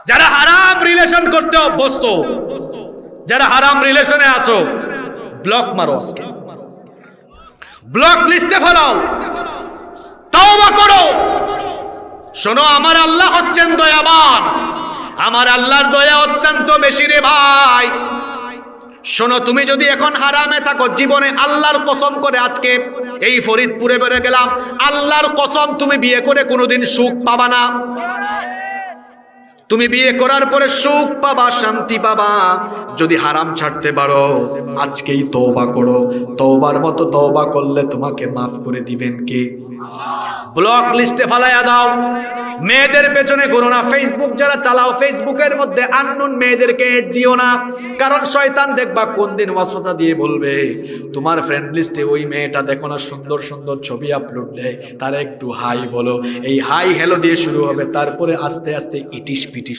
যারা হারাম রিলেশন করতে অভ্যস্ত, যারা হারাম রিলেশনে আছো, ব্লক মারো আজকে, ব্লক লিস্টে ফেলাও, তওবা করো। শোনো, আমার আল্লাহ হচ্ছেন দয়াবান, আমার আল্লাহর দয়া অত্যন্ত বেশি রে ভাই। শোনো, তুমি যদি এখন হারামে থাকো, জীবনে আল্লাহর কসম করে আজকে এই ফরিদপুরে বেড়ে গেলাম, আল্লাহর কসম তুমি বিয়ে করে কোনোদিন সুখ পাবা না। তুমি বিয়ে করার পরে সুখ পাবা, শান্তি পাবা যদি হারাম ছাড়তে পারো। আজকেই তওবা করো, তওবার মতো তওবা করলে তোমাকে মাফ করে দিবেন কে? ব্লক লিস্টে ফালাইয়া দাও। মেয়েদের পেছনে ঘুরো না। ফেসবুক যারা চালাও, ফেসবুকের মধ্যে আননোন মেয়েদেরকে এড দিও না, কারণ শয়তান দেখবা কোন দিন ওয়াসওয়াসা দিয়ে বলবে তোমার ফ্রেন্ড লিস্টে ওই মেয়েটা দেখো না সুন্দর সুন্দর ছবি আপলোড দেয়, তার একটু হাই বলো। এই হাই হ্যালো দিয়ে শুরু হবে, তারপরে আস্তে আস্তে ইটিস পিটিস